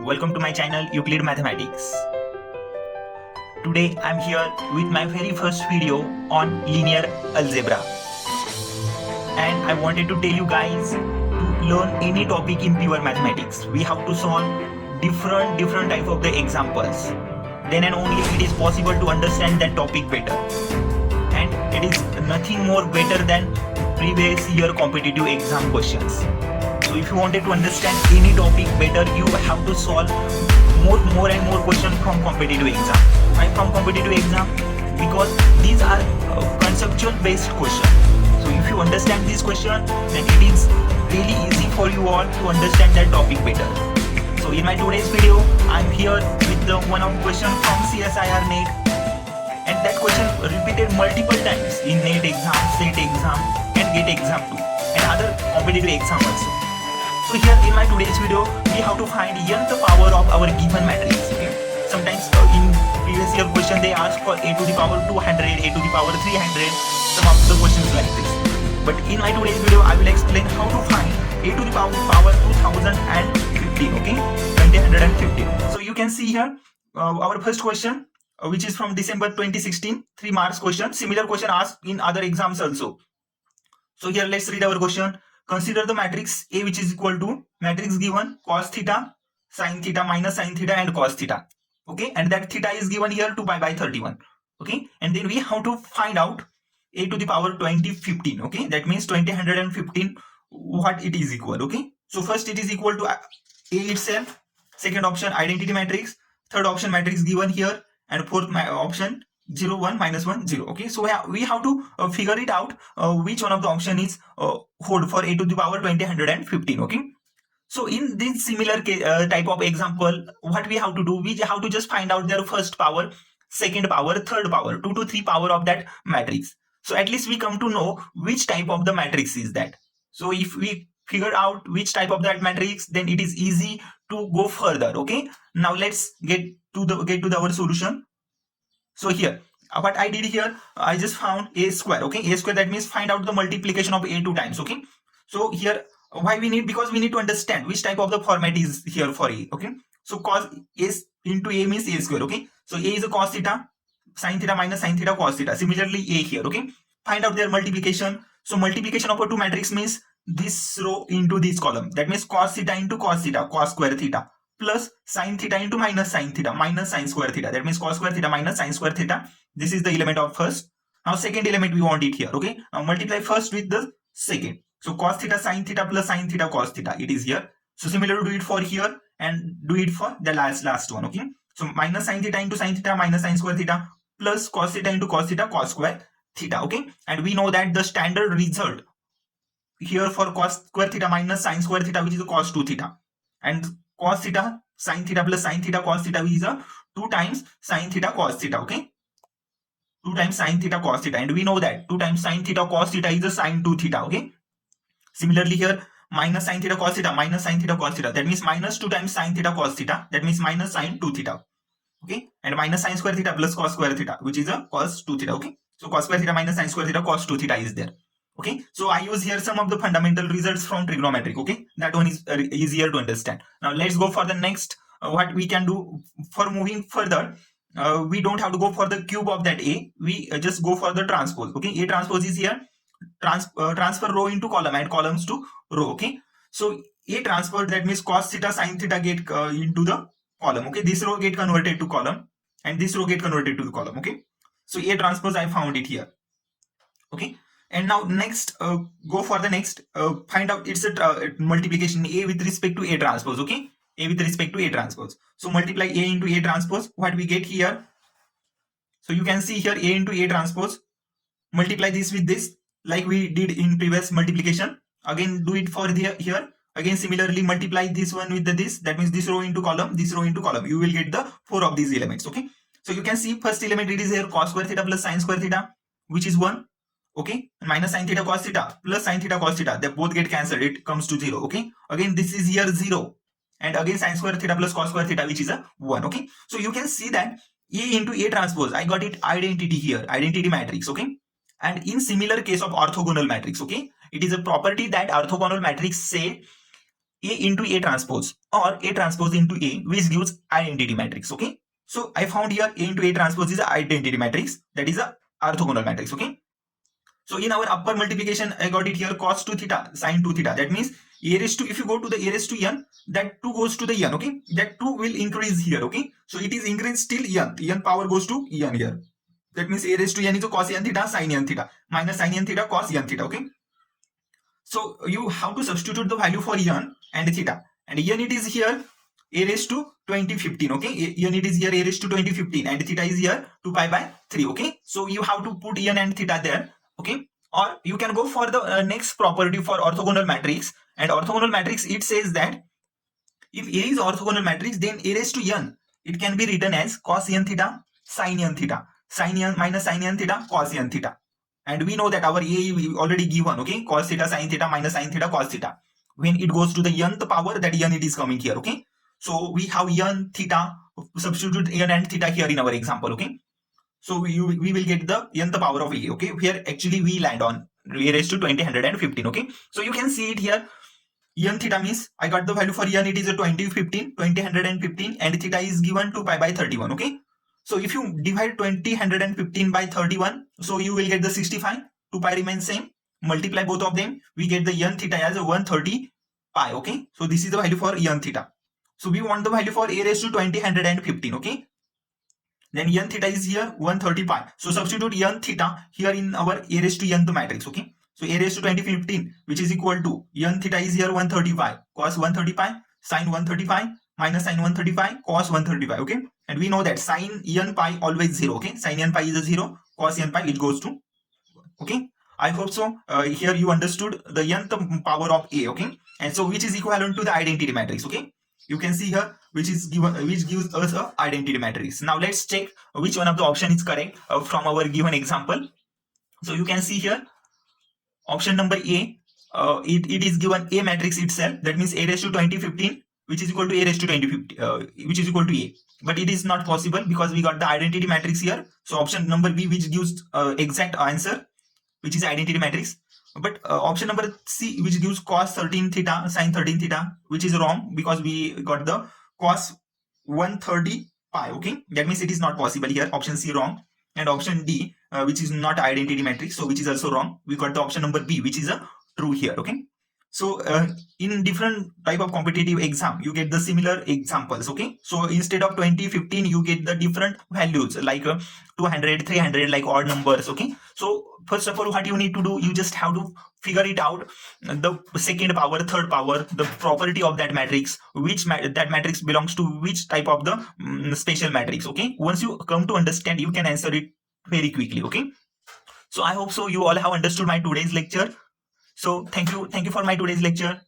welcome to my channel Euclid Mathematics. Today I'm here with my very first video on linear algebra, and I wanted to tell you guys to learn any topic in pure mathematics. We have to solve different type of the examples. Then and only it is possible to understand that topic better. And it is nothing more better than previous year competitive exam questions. So if you wanted to understand any topic better, you have to solve more and more questions from competitive exam. Why from competitive exam? Because these are conceptual based questions. So if you understand this question, then it is really easy for you all to understand that topic better. So in my today's video, I'm here with one of question from CSIR NET, and that question repeated multiple times in NET exam, SET exam, and GATE exam too, and other competitive exam also. So here in my today's video, we have to find nth power of our given matrix. Okay? Sometimes in previous year question they ask for a to the power 200, a to the power 300, some of the questions like this. But in my today's video, I will explain how to find a to the power 2015, okay, 2015. So you can see here our first question, which is from December 2016, 3 marks question. Similar question asked in other exams also. So here let's read our question. Consider the matrix A, which is equal to matrix given cos theta, sin theta, minus sin theta, and cos theta. Okay, and that theta is given here 2 pi by 31. Okay, and then we have to find out a to the power 2015. Okay, that means 2015 what it is equal. Okay, so first it is equal to A itself, second option identity matrix, third option matrix given here, and fourth option 0 1 minus 1 0. Okay, so we have to figure it out which one of the option is hold for a to the power 2015. Okay, so in this similar type of example, what we have to do, we have to just find out their first power, second power, third power, 2 to 3 power of that matrix. So at least we come to know which type of the matrix is that. So if we figure out which type of that matrix, then it is easy to go further. Okay, now let's get to our solution. So here what I did here, I just found a square. Okay, a square, that means find out the multiplication of a 2 times. Okay, so here why we need, because we need to understand which type of the format is here for a. Okay, so cos is into a means a square. Okay, so a is a cos theta, sin theta, minus sin theta, cos theta. Similarly a here. Okay, find out their multiplication. So multiplication of a 2 matrix means this row into this column, that means cos theta into cos theta, cos square theta, plus sin theta into minus sin theta, minus sin square theta, that means cos square theta minus sin square theta. This is the element of first. Now second element we want it here. Okay, now multiply first with the second. So cos theta sin theta plus sin theta cos theta, it is here. So similarly do it for here and do it for the last one. Okay, so minus sin theta into sin theta minus sin square theta plus cos theta into cos theta cos square theta. Okay, and we know that the standard result here for cos square theta minus sin square theta, which is a cos 2 theta, and cos theta sin theta plus sin theta cos theta, which is a 2 times sin theta cos theta. Okay, 2 times sin theta cos theta, and we know that 2 times sin theta cos theta is a sin 2 theta. Okay, similarly here minus sin theta cos theta minus sin theta cos theta, that means minus 2 times sin theta cos theta, that means minus sin 2 theta. Okay, and minus sin square theta plus cos square theta, which is a cos 2 theta. Okay, so cos square theta minus sin square theta cos 2 theta is there. Okay, so I use here some of the fundamental results from trigonometric. Okay, that one is easier to understand. Now let's go for the next. What we can do for moving further, we don't have to go for the cube of that a, we just go for the transpose. Okay, a transpose is here, transfer row into column and columns to row. Okay, so a transpose, that means cos theta sin theta get into the column. Okay, this row get converted to column and this row get converted to the column. Okay, so a transpose, I found it here. Okay, and now next go for the next, find out its multiplication a with respect to a transpose. Okay, a with respect to a transpose. So multiply a into a transpose, what we get here. So you can see here a into a transpose, multiply this with this like we did in previous multiplication. Again do it for the here. Again similarly multiply this one with this, that means this row into column, this row into column. You will get the 4 of these elements. Okay, so you can see first element, it is here cos square theta plus sin square theta, which is 1. Okay, and minus sin theta cos theta plus sin theta cos theta, they both get cancelled, it comes to 0. Okay, again this is here 0, and again sin square theta plus cos square theta, which is a 1. Okay, so you can see that a into a transpose, I got it identity here, identity matrix. Okay, and in similar case of orthogonal matrix, okay, it is a property that orthogonal matrix say A into A transpose or A transpose into A, which gives identity matrix. Okay, so I found here A into A transpose is an identity matrix, that is a orthogonal matrix. Okay, so in our upper multiplication, I got it here cos 2 theta sin 2 theta. That means a raised to, if you go to the a raised to n, that 2 goes to the n. Okay, that 2 will increase here. Okay, so it is increased till n power goes to n here. That means a raised to n is a cos n theta sin n theta minus sin n theta cos n theta. Okay, so you have to substitute the value for n and theta, and n it is here a raised to 2015. Okay, n it is here a raised to 2015 and theta is here 2 pi by 3. Okay, so you have to put n and theta there. Okay, or you can go for the next property for orthogonal matrix, and orthogonal matrix, it says that if A is orthogonal matrix, then A raised to n, it can be written as cos n theta sin n theta, sin n minus sin n theta cos n theta. And we know that our A already given, okay, cos theta sin theta minus sin theta cos theta. When it goes to the nth power, that n it is coming here. Okay, so we have n theta, substitute n and theta here in our example. Okay, so we will get the nth power of A. Okay, here actually we land on A raised to 2015. Okay, so you can see it here. N theta means I got the value for n, it is a 2015 and theta is given 2 pi by 31. Okay, so if you divide 2015 by 31, so you will get the 65. 2 pi remains same, multiply both of them, we get the n theta as a 130 pi. Okay, so this is the value for n theta. So we want the value for A raised to 2015. Okay, then n theta is here 130 pi. So substitute n theta here in our A raised to nth matrix. Okay, so A raised to 2015, which is equal to n theta is here 130 pi, cos 130 pi, sin 130 pi, minus sin 130 pi, cos 130 pi. Okay, and we know that sin n pi always 0. Okay, sin n pi is a 0, cos n pi it goes to 1. Okay, I hope so. Here you understood the nth power of A. Okay, and so which is equivalent to the identity matrix. Okay, you can see here which is given, which gives us a identity matrix. Now let's check which one of the option is correct from our given example. So you can see here option number A, it is given A matrix itself, that means A raised to 2015, which is equal to A raised to 2015, which is equal to A. But it is not possible because we got the identity matrix here. So option number B, which gives exact answer, which is identity matrix. But option number C, which gives cos 13 theta sin 13 theta, which is wrong because we got the cos 130 pi. Okay, that means it is not possible here. Option C wrong. And option D, which is not identity matrix, so which is also wrong. We got the option number B, which is a true here. Okay, so in different type of competitive exam, you get the similar examples. Okay, so instead of 2015, you get the different values like 200, 300, like odd numbers. Okay, so first of all, what you need to do, you just have to figure it out, the second power, third power, the property of that matrix, which that matrix belongs to which type of the special matrix. Okay, once you come to understand, you can answer it very quickly. Okay, so I hope so you all have understood my today's lecture. So thank you for my today's lecture.